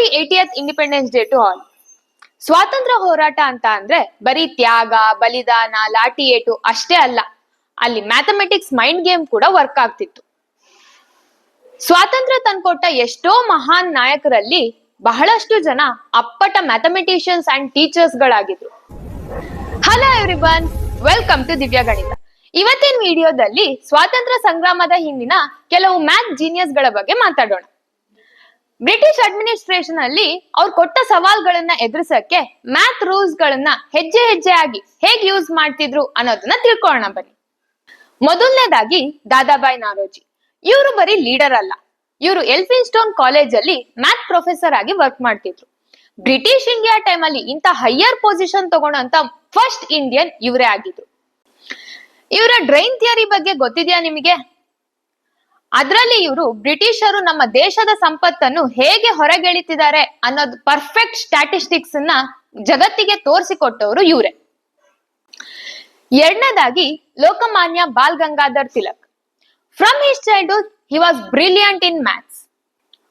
Happy 80th independence day to all. ಸ್ವಾತಂತ್ರ್ಯ ಹೋರಾಟ ಅಂತ ಅಂದ್ರೆ ಬರೀ ತ್ಯಾಗ, ಬಲಿದಾನ, ಲಾಠಿ ಏಟು ಅಷ್ಟೇ ಅಲ್ಲ, ಅಲ್ಲಿ ಮ್ಯಾಥಮೆಟಿಕ್ಸ್ ಮೈಂಡ್ ಗೇಮ್ ಕೂಡ ವರ್ಕ್ ಆಗ್ತಿತ್ತು. ಸ್ವಾತಂತ್ರ್ಯ ತಂದ್ಕೊಟ್ಟ ಎಷ್ಟೋ ಮಹಾನ್ ನಾಯಕರಲ್ಲಿ ಬಹಳಷ್ಟು ಜನ ಅಪ್ಪಟ ಮ್ಯಾಥಮೆಟಿಷಿಯನ್ಸ್ ಅಂಡ್ ಟೀಚರ್ಸ್ ಗಳಾಗಿದ್ರು. Hello everyone, welcome to Divya Ganita. ಇವತ್ತಿನ ವಿಡಿಯೋದಲ್ಲಿ ಸ್ವಾತಂತ್ರ್ಯ ಸಂಗ್ರಾಮದ ಹಿಂದಿನ ಕೆಲವು ಮ್ಯಾಥ್ ಜೀನಿಯಸ್ ಗಳ ಬಗ್ಗೆ ಮಾತಾಡೋಣ. ಬ್ರಿಟಿಷ್ ಅಡ್ಮಿನಿಸ್ಟ್ರೇಷನ್ ಅಲ್ಲಿ ಅವ್ರು ಕೊಟ್ಟ ಸವಾಲ್ಗಳನ್ನ ಎದುರಿಸಕ್ಕೆ ಮ್ಯಾಥ್ ರೂಲ್ಸ್ ಗಳನ್ನ ಹೆಜ್ಜೆ ಹೆಜ್ಜೆಯಾಗಿ ಹೇಗೆ ಯೂಸ್ ಮಾಡ್ತಿದ್ರು ಅನ್ನೋದನ್ನ ತಿಳ್ಕೊಳ್ಳೋಣ ಬನ್ನಿ. ಮೊದಲನೇದಾಗಿ ದಾದಾಬಾಯಿ ನವರೋಜಿ. ಇವರು ಬರೀ ಲೀಡರ್ ಅಲ್ಲ, ಇವರು ಎಲ್ಫಿನ್ಸ್ಟೋನ್ ಕಾಲೇಜ್ ಅಲ್ಲಿ ಮ್ಯಾಥ್ ಪ್ರೊಫೆಸರ್ ಆಗಿ ವರ್ಕ್ ಮಾಡ್ತಿದ್ರು. ಬ್ರಿಟಿಷ್ ಇಂಡಿಯಾ ಟೈಮ್ ಅಲ್ಲಿ ಇಂತ ಹೈಯರ್ ಪೊಸಿಷನ್ ತಗೊಂಡಂತ ಫಸ್ಟ್ ಇಂಡಿಯನ್ ಇವರೇ ಆಗಿದ್ರು. ಇವರ ಡ್ರೈನ್ ಥಿಯರಿ ಬಗ್ಗೆ ಗೊತ್ತಿದೆಯಾ ನಿಮಗೆ? ಅದರಲ್ಲಿ ಇವರು ಬ್ರಿಟಿಷರು ನಮ್ಮ ದೇಶದ ಸಂಪತ್ತನ್ನು ಹೇಗೆ ಹೊರಗೆಳಿತಿದ್ದಾರೆ ಅನ್ನೋದು ಪರ್ಫೆಕ್ಟ್ ಸ್ಟ್ಯಾಟಿಸ್ಟಿಕ್ಸ್ ಅನ್ನ ಜಗತ್ತಿಗೆ ತೋರಿಸಿಕೊಟ್ಟವರು ಇವರೇ. ಎರಡನೇದಾಗಿ Lokmanya Bal Gangadhar Tilak. From his childhood he was brilliant in maths.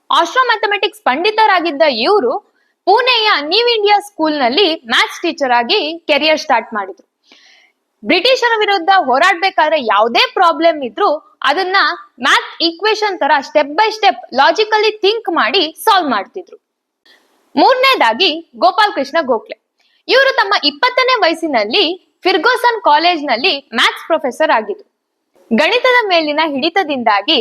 Astro mathematics ಪಂಡಿತರಾಗಿದ್ದ ಇವರು ಪುಣೆಯ ನ್ಯೂ ಇಂಡಿಯಾ ಸ್ಕೂಲ್ ನಲ್ಲಿ ಮ್ಯಾಥ್ಸ್ ಟೀಚರ್ ಆಗಿ ಕೆರಿಯರ್ ಸ್ಟಾರ್ಟ್ ಮಾಡಿದ್ರು. ಬ್ರಿಟಿಷರ ವಿರುದ್ಧ ಹೋರಾಡ್ಬೇಕಾದ್ರೆ ಯಾವುದೇ ಪ್ರಾಬ್ಲಮ್ ಇದ್ರು ಅದನ್ನ ಮ್ಯಾಥ್ ಈಕ್ವೇಶನ್ ತರ step by step logically think ಮಾಡಿ ಸಾಲ್ವ್ ಮಾಡ್ತಿದ್ರು. ಮೂರನೇದಾಗಿ ಗೋಪಾಲ್ ಕೃಷ್ಣ ಗೋಖಲೆ. ಇವರು ತಮ್ಮ 20ನೇ ವಯಸ್ಸಿನಲ್ಲಿ ಫಿರ್ಗೋಸನ್ ಕಾಲೇಜ್ ನಲ್ಲಿ ಮ್ಯಾಥ್ಸ್ ಪ್ರೊಫೆಸರ್ ಆಗಿದ್ರು. ಗಣಿತದ ಮೇಲಿನ ಹಿಡಿತದಿಂದಾಗಿ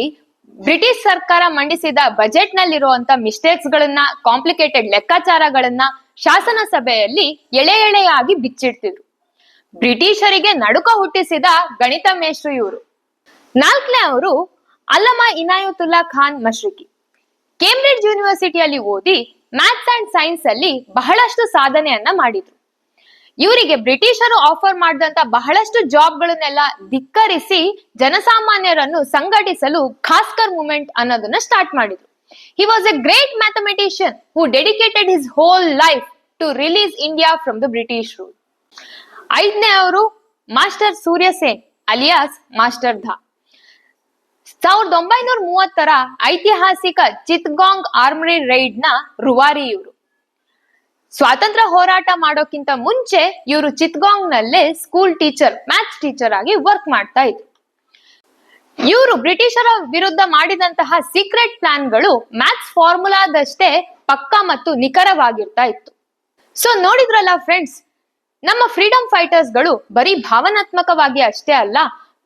ಬ್ರಿಟಿಷ್ ಸರ್ಕಾರ ಮಂಡಿಸಿದ ಬಜೆಟ್ ನಲ್ಲಿರುವಂತ ಮಿಸ್ಟೇಕ್ಸ್ ಗಳನ್ನ, ಕಾಂಪ್ಲಿಕೇಟೆಡ್ ಲೆಕ್ಕಾಚಾರಗಳನ್ನ ಶಾಸನ ಸಭೆಯಲ್ಲಿ ಎಳೆ ಎಳೆಯಾಗಿ ಬಿಚ್ಚಿಡ್ತಿದ್ರು. ಬ್ರಿಟಿಷರಿಗೆ ನಡುಕ ಹುಟ್ಟಿಸಿದ ಗಣಿತ ಮೇಷ್ಟ್ರು ಇವರು. ನಾಲ್ಕನೇ ಅವರು ಅಲ್ಲಮಾ ಇನಾಯತುಲ್ಲಾ ಖಾನ್ ಮಶ್ರಿಕಿ. ಕೇಂಬ್ರಿಡ್ಜ್ ಯೂನಿವರ್ಸಿಟಿಯಲ್ಲಿ ಓದಿ ಮ್ಯಾಥ್ಸ್ ಅಂಡ್ ಸೈನ್ಸ್ ಅಲ್ಲಿ ಬಹಳಷ್ಟು ಸಾಧನೆಯನ್ನ ಮಾಡಿದ್ರು. ಇವರಿಗೆ ಬ್ರಿಟಿಷರು ಆಫರ್ ಮಾಡಿದಂತ ಬಹಳಷ್ಟು ಜಾಬ್ಗಳನ್ನೆಲ್ಲ ಧಿಕ್ಕರಿಸಿ ಜನಸಾಮಾನ್ಯರನ್ನು ಸಂಘಟಿಸಲು ಖಾಸ್ಕರ್ ಮೂವ್ಮೆಂಟ್ ಅನ್ನೋದನ್ನ ಸ್ಟಾರ್ಟ್ ಮಾಡಿದ್ರು. He was a great mathematician who dedicated his whole life to release India from the British rule. ಐದನೇ ಅವರು master Surya Sen alias master Da. 1930ರ ಐತಿಹಾಸಿಕ ಚಿತ್ತಗಾಂಗ್ ಆರ್ಮರಿ ರೈಡ್ ನ ರೂವಾರಿ ಇವರು. ಸ್ವಾತಂತ್ರ್ಯ ಹೋರಾಟ ಮಾಡೋಕ್ಕಿಂತ ಮುಂಚೆ ಇವರು ಚಿತ್ತಗಾಂಗ್ ನಲ್ಲೇ ಸ್ಕೂಲ್ ಟೀಚರ್, ಮ್ಯಾಥ್ಸ್ ಟೀಚರ್ ಆಗಿ ವರ್ಕ್ ಮಾಡ್ತಾ ಇದ್ರು. ಇವರು ಬ್ರಿಟಿಷರ ವಿರುದ್ಧ ಮಾಡಿದಂತಹ ಸೀಕ್ರೆಟ್ ಪ್ಲಾನ್ಗಳು ಮ್ಯಾಥ್ಸ್ ಫಾರ್ಮುಲಾದಷ್ಟೇ ಪಕ್ಕಾ ಮತ್ತು ನಿಖರವಾಗಿರ್ತಾ ಇತ್ತು. ಸೊ ನೋಡಿದ್ರಲ್ಲ ಫ್ರೆಂಡ್ಸ್, ನಮ್ಮ ಫ್ರೀಡಂ ಫೈಟರ್ಸ್ ಗಳು ಬರೀ ಭಾವನಾತ್ಮಕವಾಗಿ ಅಷ್ಟೇ ಅಲ್ಲ,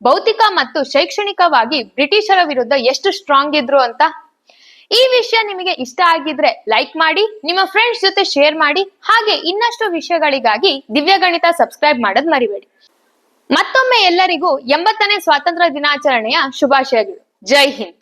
ಭೌತಿಕ ಮತ್ತು ಶೈಕ್ಷಣಿಕವಾಗಿ ಬ್ರಿಟಿಷರ ವಿರುದ್ಧ ಎಷ್ಟು ಸ್ಟ್ರಾಂಗ್ ಇದ್ರು ಅಂತ. ಈ ವಿಷಯ ನಿಮಗೆ ಇಷ್ಟ ಆಗಿದ್ರೆ ಲೈಕ್ ಮಾಡಿ, ನಿಮ್ಮ ಫ್ರೆಂಡ್ಸ್ ಜೊತೆ ಶೇರ್ ಮಾಡಿ, ಹಾಗೆ ಇನ್ನಷ್ಟು ವಿಷಯಗಳಿಗಾಗಿ ದಿವ್ಯ ಗಣಿತ ಸಬ್ಸ್ಕ್ರೈಬ್ ಮಾಡೋದ್ ಮರಿಬೇಡಿ. ಮತ್ತೊಮ್ಮೆ ಎಲ್ಲರಿಗೂ 80ನೇ ಸ್ವಾತಂತ್ರ್ಯ ದಿನಾಚರಣೆಯ ಶುಭಾಶಯಗಳು. ಜೈ ಹಿಂದ್.